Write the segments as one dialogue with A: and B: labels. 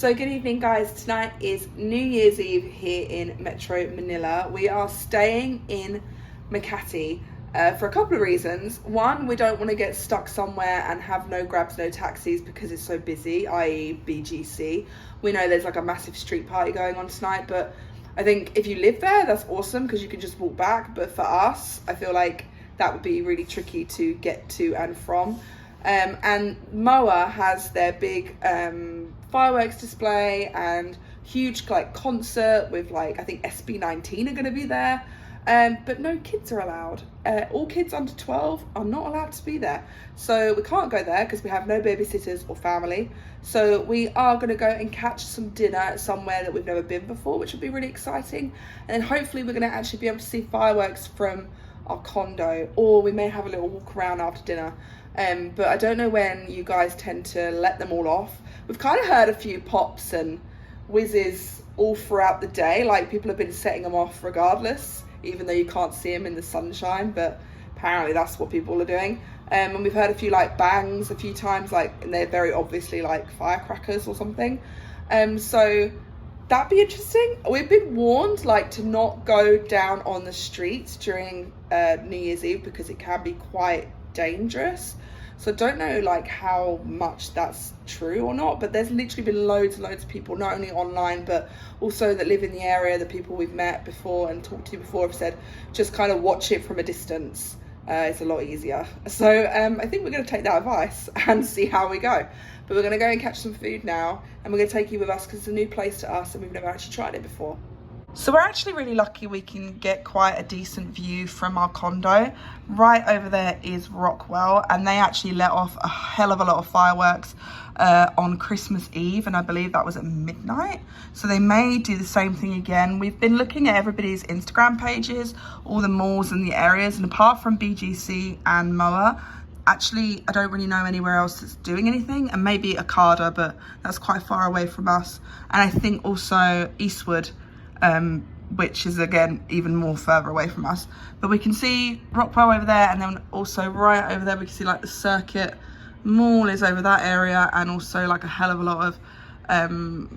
A: So good evening guys, tonight is New Year's Eve here in Metro Manila. We are staying in Makati for a couple of reasons. One, we don't want to get stuck somewhere and have no grabs, no taxis because it's so busy, i.e. BGC. We know there's like a massive street party going on tonight, but I think if you live there, that's awesome because you can just walk back. But for us, I feel like that would be really tricky to get to and from. And MOA has their big fireworks display and huge like concert with like, I think SB19 are going to be there, but no kids are allowed. All kids under 12 are not allowed to be there, so we can't go there because we have no babysitters or family. So we are going to go and catch some dinner somewhere that we've never been before, which will be really exciting, and then hopefully we're going to actually be able to see fireworks from our condo, or we may have a little walk around after dinner. But I don't know when you guys tend to let them all off. We've kind of heard a few pops and whizzes all throughout the day, like people have been setting them off regardless, even though you can't see them in the sunshine, but apparently that's what people are doing. And we've heard a few like bangs a few times, like, and they're very obviously like firecrackers or something. So that'd be interesting. We've been warned like to not go down on the streets during New Year's Eve because it can be quite dangerous. So I don't know like how much that's true or not, but there's literally been loads and loads of people, not only online but also that live in the area, the people we've met before and talked to before have said just kind of watch it from a distance. It's a lot easier. So I think we're going to take that advice and see how we go. But we're going to go and catch some food now, and we're going to take you with us because it's a new place to us and we've never actually tried it before. So we're actually really lucky we can get quite a decent view from our condo. Right over there is Rockwell, and they actually let off a hell of a lot of fireworks on Christmas Eve, and I believe that was at midnight. So they may do the same thing again. We've been looking at everybody's Instagram pages, all the malls and the areas, and apart from BGC and MOA, actually I don't really know anywhere else that's doing anything, and maybe Okada, but that's quite far away from us. And I think also Eastwood, which is again even more further away from us. But we can see Rockwell over there, and then also right over there we can see like the Circuit Mall is over that area, and also like a hell of a lot of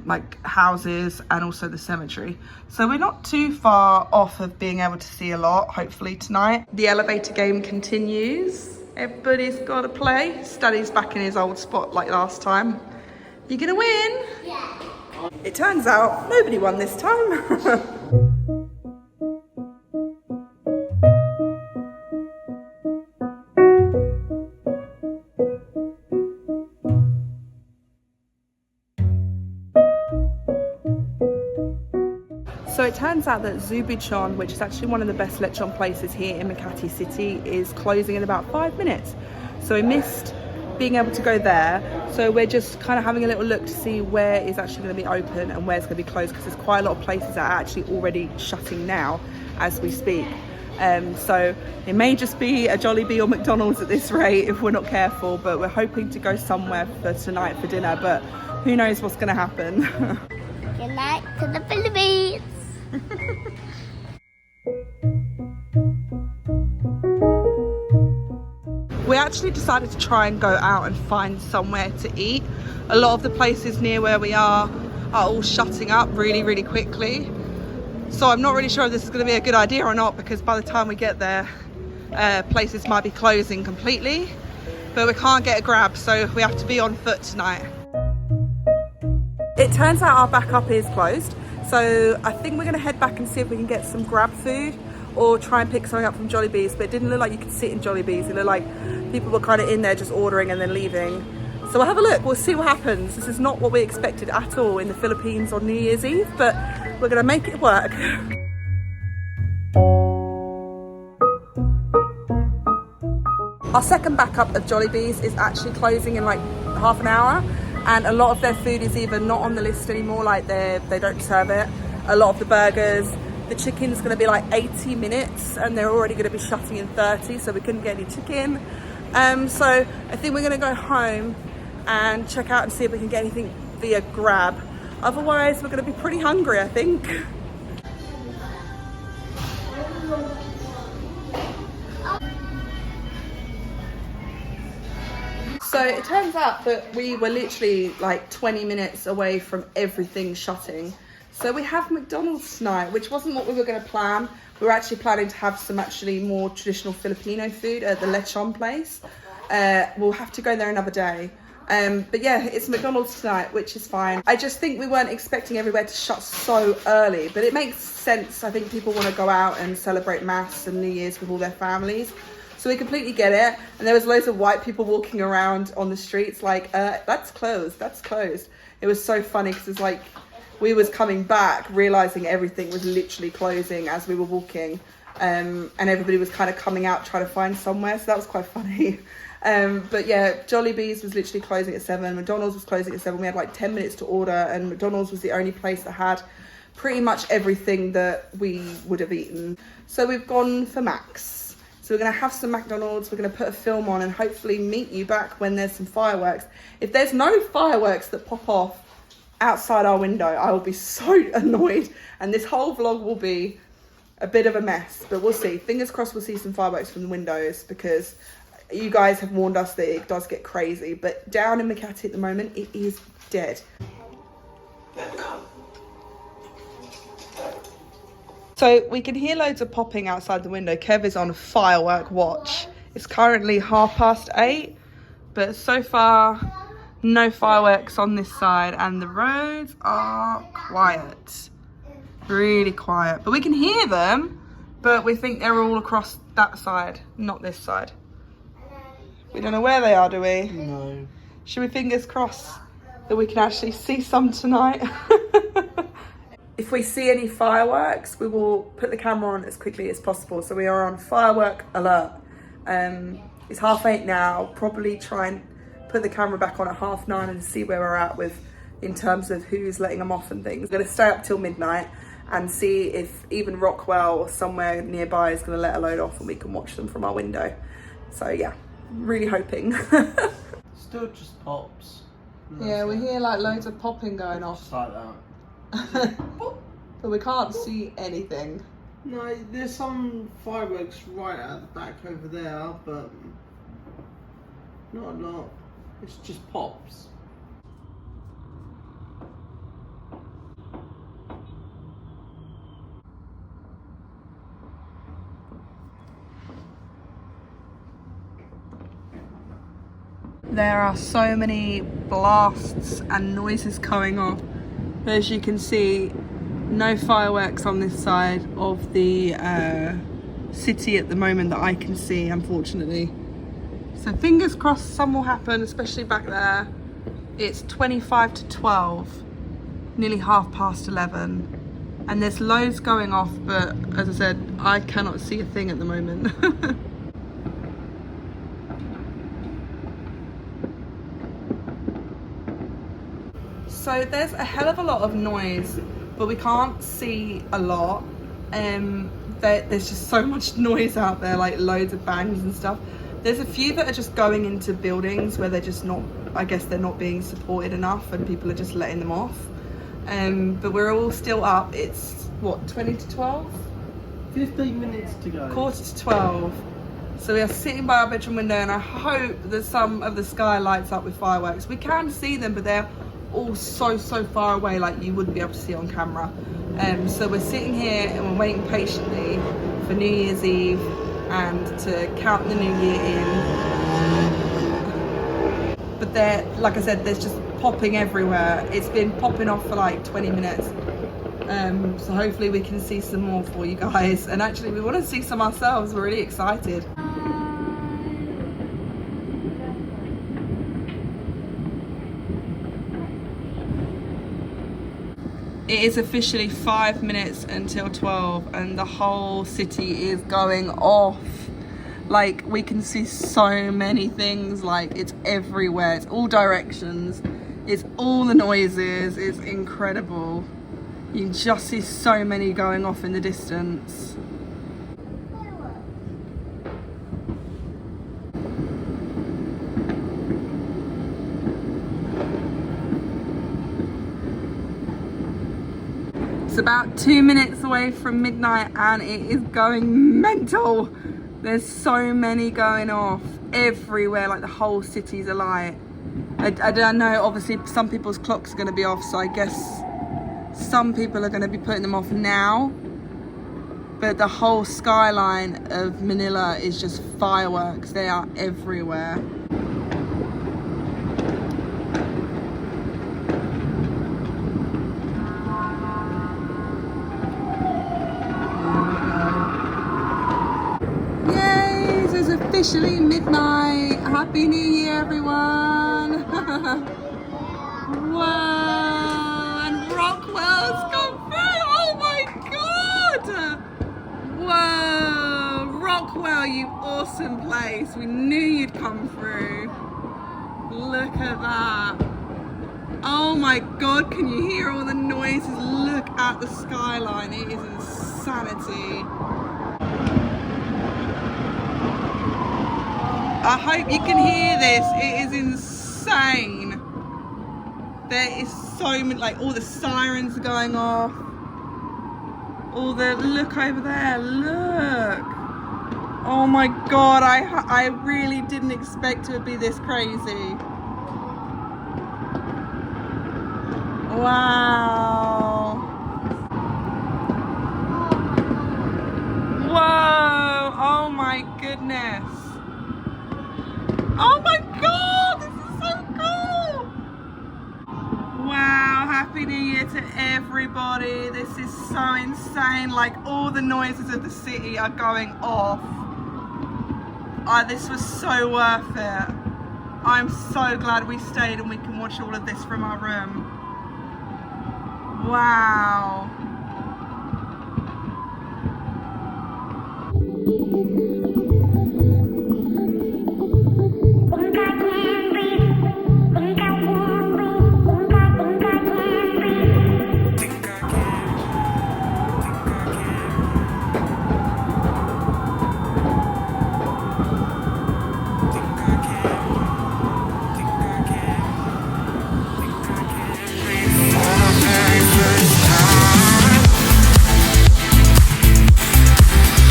A: like houses, and also the cemetery. So we're not too far off of being able to see a lot, hopefully tonight. The elevator game continues. Everybody's got to play. Studdy's back in his old spot like last time. You gonna win? Yeah. It turns out nobody won this time. So it turns out that Zubuchon, which is actually one of the best lechon places here in Makati City, is closing in about 5 minutes. So we missed being able to go there, so we're just kind of having a little look to see where is actually going to be open and where's going to be closed, because there's quite a lot of places that are actually already shutting now as we speak. So it may just be a Jollibee or McDonald's at this rate if we're not careful, but we're hoping to go somewhere for tonight for dinner, but who knows what's going to happen.
B: Good night to the Philippines.
A: We actually decided to try and go out and find somewhere to eat. A lot of the places near where we are all shutting up really quickly. So I'm not really sure if this is going to be a good idea or not, because by the time we get there, places might be closing completely. But we can't get a grab, so we have to be on foot tonight. It turns out our backup is closed. So I think we're going to head back and see if we can get some grab food or try and pick something up from Jollibee's, but it didn't look like you could sit in Jollibee's. It looked like people were kind of in there just ordering and then leaving. So we'll have a look, we'll see what happens. This is not what we expected at all in the Philippines on New Year's Eve, but we're gonna make it work. Our second backup of Jollibee's is actually closing in like half an hour, and a lot of their food is either not on the list anymore, like they don't serve it. A lot of the burgers, the chicken's gonna be like 80 minutes and they're already gonna be shutting in 30, so we couldn't get any chicken. So I think we're gonna go home and check out and see if we can get anything via grab. Otherwise, we're gonna be pretty hungry, I think. So it turns out that we were literally like 20 minutes away from everything shutting. So we have McDonald's tonight, which wasn't what we were going to plan. We were actually planning to have some actually more traditional Filipino food at the Lechon place. We'll have to go there another day. But yeah, it's McDonald's tonight, which is fine. I just think we weren't expecting everywhere to shut so early, but it makes sense. I think people want to go out and celebrate Mass and New Year's with all their families. So we completely get it. And there was loads of white people walking around on the streets like, that's closed, that's closed. It was so funny because it's like, we was coming back, realising everything was literally closing as we were walking. And everybody was kind of coming out trying to find somewhere. So that was quite funny. But yeah, Jollibee's was literally closing at 7. McDonald's was closing at 7. We had like 10 minutes to order, and McDonald's was the only place that had pretty much everything that we would have eaten. So we've gone for Max. So we're going to have some McDonald's, we're going to put a film on and hopefully meet you back when there's some fireworks. If there's no fireworks that pop off outside our window, I will be so annoyed, and this whole vlog will be a bit of a mess, but we'll see. Fingers crossed we'll see some fireworks from the windows, because you guys have warned us that it does get crazy, but down in Makati at the moment, it is dead. So we can hear loads of popping outside the window. Kev is on a firework watch. It's currently 8:30, but so far no fireworks on this side, and the roads are quiet, really quiet. But we can hear them, but we think they're all across that side, not this side. We don't know where they are, do we?
C: No.
A: Should we fingers crossed that we can actually see some tonight? If we see any fireworks, we will put the camera on as quickly as possible. So we are on firework alert. It's 8:30 now. Probably try and put the camera back on at 9:30 and see where we're at with in terms of who's letting them off and things. We're going to stay up till midnight and see if even Rockwell or somewhere nearby is going to let a load off and we can watch them from our window. So yeah, really hoping.
C: Still just pops.
A: Yeah, we hear like loads of popping going off.
C: Just like that.
A: But we can't see anything.
C: No, there's some fireworks right at the back over there, but not a lot. It's just pops.
A: There are so many blasts and noises going off. As you can see, no fireworks on this side of the city at the moment that I can see, unfortunately. So fingers crossed some will happen, especially back there. It's 25 to 12, nearly 11:30. And there's loads going off, but as I said, I cannot see a thing at the moment. So there's a hell of a lot of noise, but we can't see a lot. There's just so much noise out there, like loads of bangs and stuff. There's a few that are just going into buildings where they're just not, I guess they're not being supported enough and people are just letting them off. But we're all still up. It's what, 20 to 12?
C: 15 minutes to go.
A: 11:45. So we are sitting by our bedroom window, and I hope that some of the sky lights up with fireworks. We can see them, but they're all so far away, like you wouldn't be able to see on camera. So we're sitting here and we're waiting patiently for New Year's Eve and to count the new year in. But there, like I said, there's just popping everywhere. It's been popping off for like 20 minutes. So hopefully we can see some more for you guys, and actually we want to see some ourselves. We're really excited. It is officially 5 minutes until 12 and the whole city is going off. Like, we can see so many things, like it's everywhere, it's all directions, it's all the noises, it's incredible. You can just see so many going off in the distance. It's about 2 minutes away from midnight and it is going mental. There's so many going off everywhere, like the whole city's alight. I don't know, obviously some people's clocks are going to be off, so I guess some people are going to be putting them off now. But the whole skyline of Manila is just fireworks. They are everywhere. Yay, it's officially midnight. Happy New Year, everyone. Wow, and Rockwell's come through. Oh my God. Whoa, Rockwell, you awesome place. We knew you'd come through. Look at that. Oh my God, can you hear all the noises? Look at the skyline. It is insanity. I hope you can hear this. It is insane. There is so many, like all the sirens are going off. All the, look over there, look. Oh my God, I really didn't expect it to be this crazy. Wow. Whoa, oh my goodness. Oh my God, this is so cool. Wow, Happy New Year to everybody. This is so insane. Like all the noises of the city are going off. This was so worth it. I'm so glad we stayed and we can watch all of this from our room. Wow.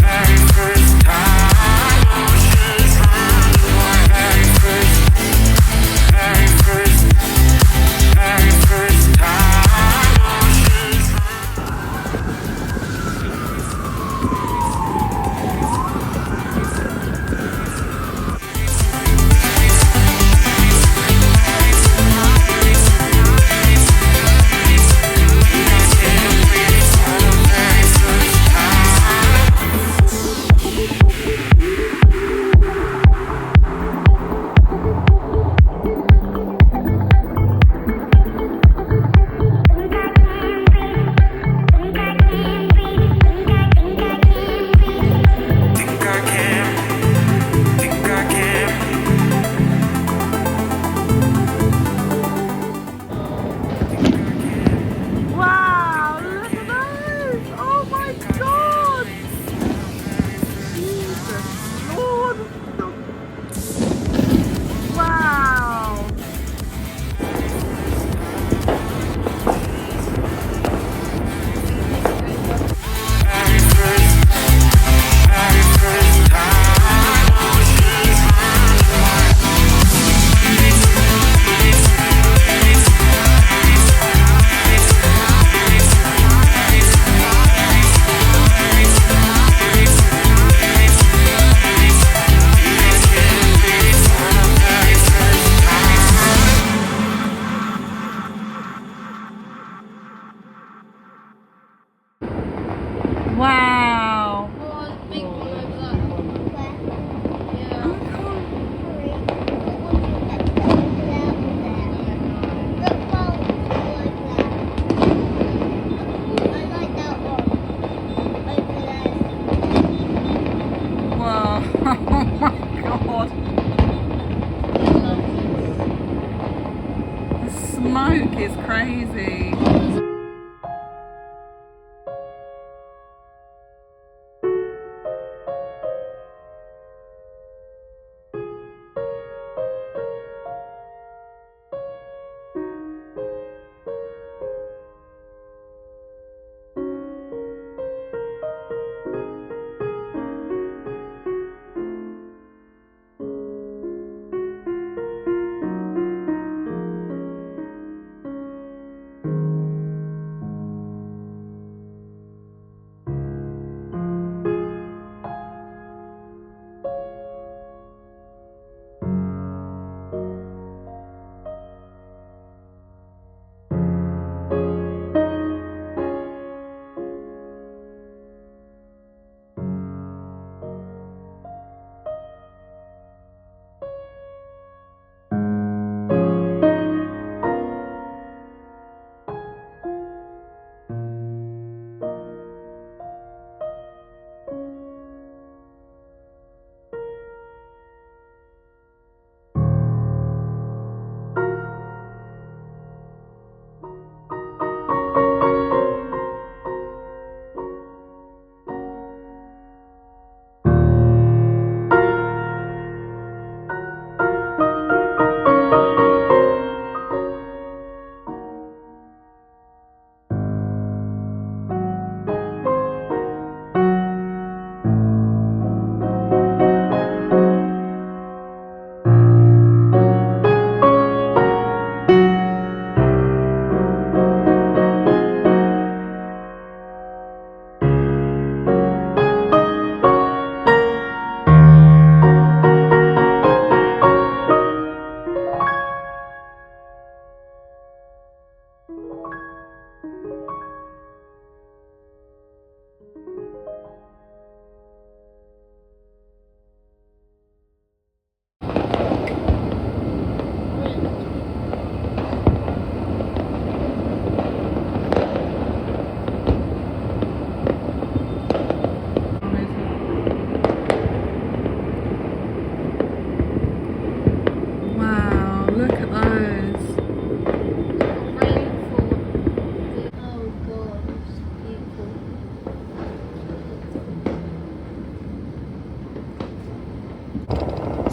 D: Very first time.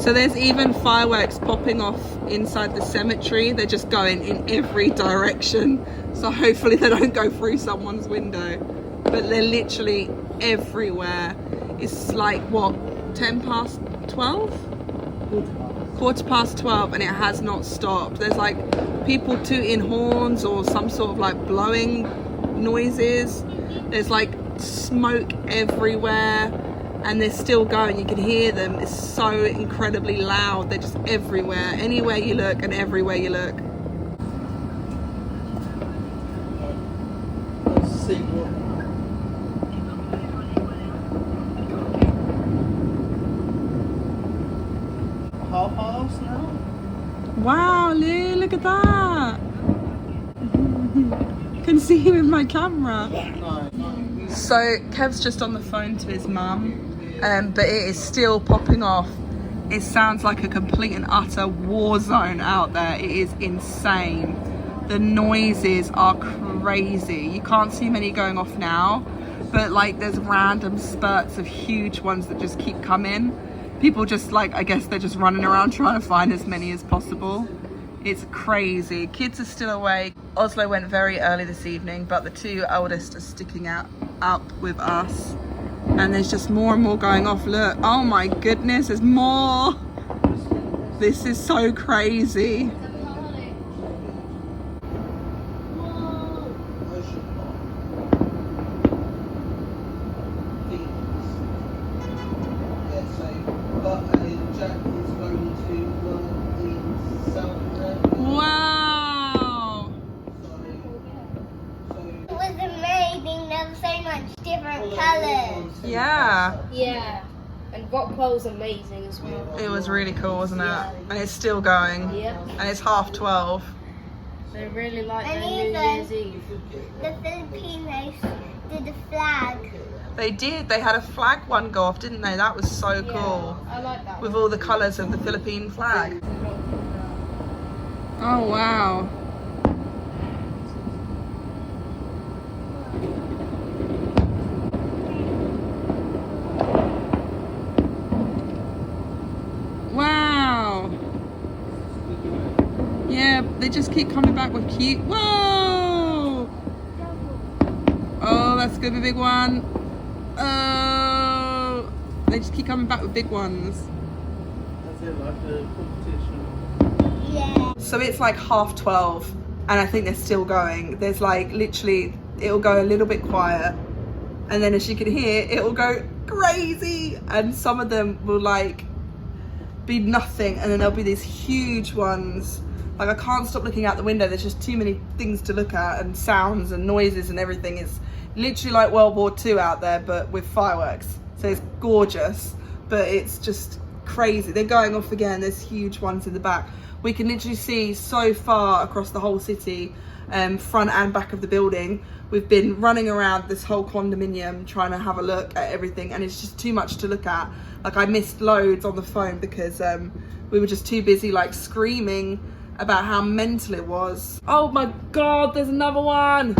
A: So there's even fireworks popping off inside the cemetery. They're just going in every direction. So hopefully they don't go through someone's window. But they're literally everywhere. It's like, what, 10 past 12? Quarter past 12, and it has not stopped. There's like people tooting horns or some sort of like blowing noises. There's like smoke everywhere. And they're still going. You can hear them. It's so incredibly loud. They're just everywhere. Anywhere you look and everywhere you look.
C: Let's see what. Half past now?
A: Wow, Lou, look at that. Can see him in my camera.
C: No.
A: So Kev's just on the phone to his mum. But it is still popping off. It sounds like a complete and utter war zone out there. It is insane. The noises are crazy. You can't see many going off now, but like there's random spurts of huge ones that just keep coming. People just like, I guess they're just running around trying to find as many as possible. It's crazy. Kids are still awake. Oslo went very early this evening, but the two eldest are sticking up with us. And there's just more and more going off. Look, oh my goodness, there's more. This is so crazy. Wow.
B: It was amazing. There were so much different colours.
A: Yeah.
D: Yeah, and Rockwell's amazing as well.
A: It was really cool, wasn't it? And it's still going.
D: Yeah,
A: And it's 12:30.
D: they really like
B: And
D: their New
B: even-
D: Year's Eve.
B: The Filipinos did the flag.
A: They did. They had a flag one go off, didn't they? That was so cool.
D: I like that.
A: With all the colours of the Philippine flag. Oh, wow. Wow. Yeah, they just keep coming back with cute. Whoa! Oh, that's gonna be a big one. Oh, they just keep coming back with big ones.
C: Is it like a competition?
B: Yeah.
A: So it's like 12:30, and I think they're still going. There's like literally, it'll go a little bit quiet, and then as you can hear, it'll go crazy, and some of them will like be nothing, and then there'll be these huge ones. Like I can't stop looking out the window. There's just too many things to look at, and sounds and noises and everything. It's literally like World War II out there, but with fireworks. So it's gorgeous, but it's just crazy. They're going off again. There's huge ones in the back. We can literally see so far across the whole city, front and back of the building. We've been running around this whole condominium trying to have a look at everything, and it's just too much to look at. Like I missed loads on the phone because we were just too busy like screaming about how mental it was. Oh my God, there's another one.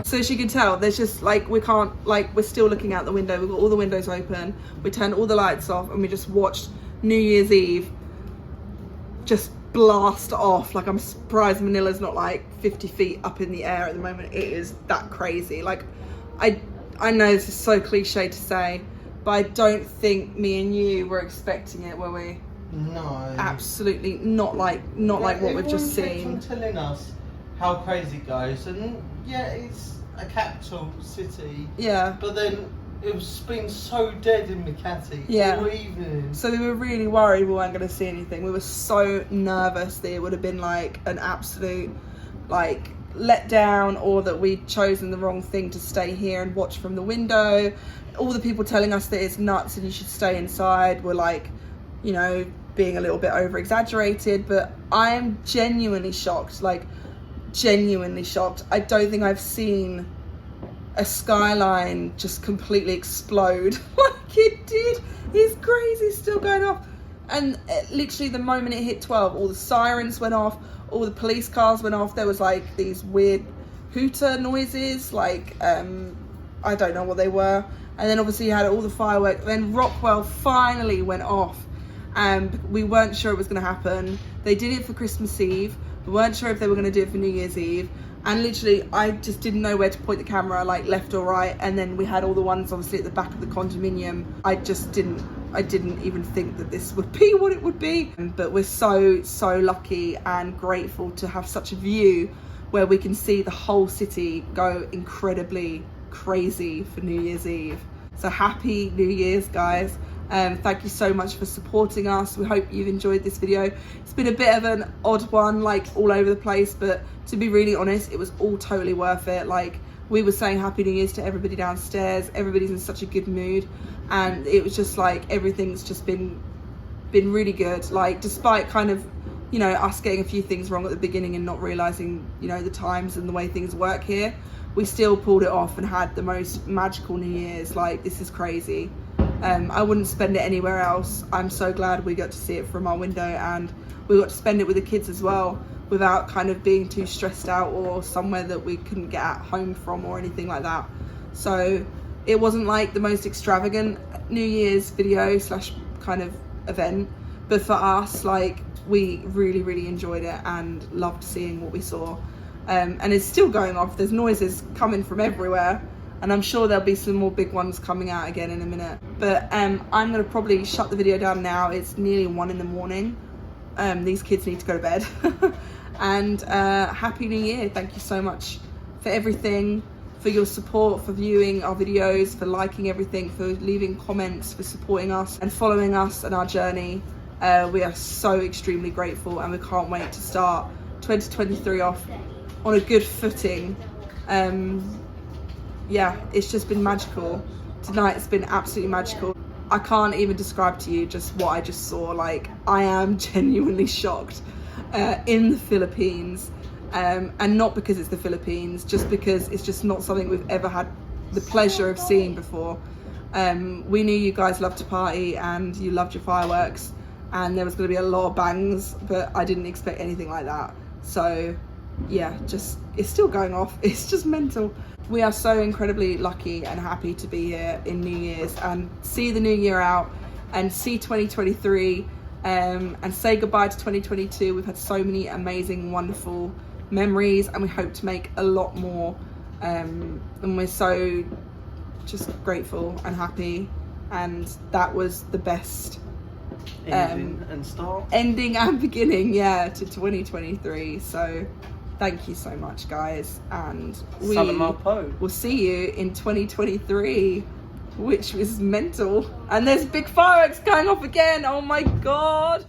A: So as you can tell, there's just like, we can't, like we're still looking out the window. We've got all the windows open. We turned all the lights off and we just watched New Year's Eve just blast off. Like I'm surprised Manila's not like 50 feet up in the air at the moment. It is that crazy. Like I know this is so cliche to say, but I don't think me and you were expecting it, were we?
C: No.
A: Absolutely not like what we've just
C: Everyone
A: seen.
C: kept on telling us how crazy it goes, and yeah, it's a capital city.
A: Yeah.
C: But then it was been so dead in Makati
A: Yeah.
C: all evening.
A: So we were really worried we weren't going to see anything. We were so nervous that it would have been like an absolute like letdown, or that we'd chosen the wrong thing to stay here and watch from the window. All the people telling us that it's nuts and you should stay inside were like, you know, being a little bit over exaggerated. But I am genuinely shocked, like genuinely shocked. I don't think I've seen a skyline just completely explode like it did. It's crazy, still going off. And literally the moment it hit 12, all the sirens went off, all the police cars went off. There was like these weird hooter noises, like I don't know what they were. And then obviously you had all the fireworks. Then Rockwell finally went off, and we weren't sure it was going to happen. They did it for Christmas Eve. We weren't sure if they were going to do it for New Year's Eve. And literally, I just didn't know where to point the camera, like left or right. And then we had all the ones obviously at the back of the condominium. I didn't even think that this would be what it would be. But we're so lucky and grateful to have such a view where we can see the whole city go incredibly crazy for New Year's Eve. So happy New Year's, guys. Thank you so much for supporting us. We hope you've enjoyed this video. It's been a bit of an odd one, like all over the place, but to be really honest, it was all totally worth it. Like, we were saying happy New Year's to everybody downstairs. Everybody's in such a good mood, and it was just like everything's just been really good. Like, despite kind of, you know, us getting a few things wrong at the beginning and not realizing, you know, the times and the way things work here, we still pulled it off and had the most magical New Year's. Like, this is crazy. I wouldn't spend it anywhere else. I'm so glad we got to see it from our window, and we got to spend it with the kids as well, without kind of being too stressed out or somewhere that we couldn't get at home from or anything like that. So it wasn't like the most extravagant New Year's video slash kind of event, but for us, like, we really enjoyed it and loved seeing what we saw. And it's still going off. There's noises coming from everywhere, and I'm sure there'll be some more big ones coming out again in a minute. But I'm gonna probably shut the video down now. It's nearly 1 a.m. These kids need to go to bed. And happy New Year. Thank you so much for everything, for your support, for viewing our videos, for liking everything, for leaving comments, for supporting us and following us and our journey. We are so extremely grateful, and we can't wait to start 2023 off on a good footing. Yeah, it's just been magical. Tonight's been absolutely magical. I can't even describe to you just what I just saw. Like, I am genuinely shocked in the Philippines, and not because it's the Philippines, just because it's just not something we've ever had the pleasure of seeing before. We knew you guys loved to party and you loved your fireworks, and there was going to be a lot of bangs, but I didn't expect anything like that. So yeah, just, it's still going off. It's just mental. We are so incredibly lucky and happy to be here in New Year's and see the new year out and see 2023, and say goodbye to 2022. We've had so many amazing, wonderful memories, and we hope to make a lot more, and we're so just grateful and happy, and that was the best ending and beginning, yeah, to 2023. So thank you so much, guys, and we will see you in 2023, which was mental. And there's big fireworks going off again. Oh my god.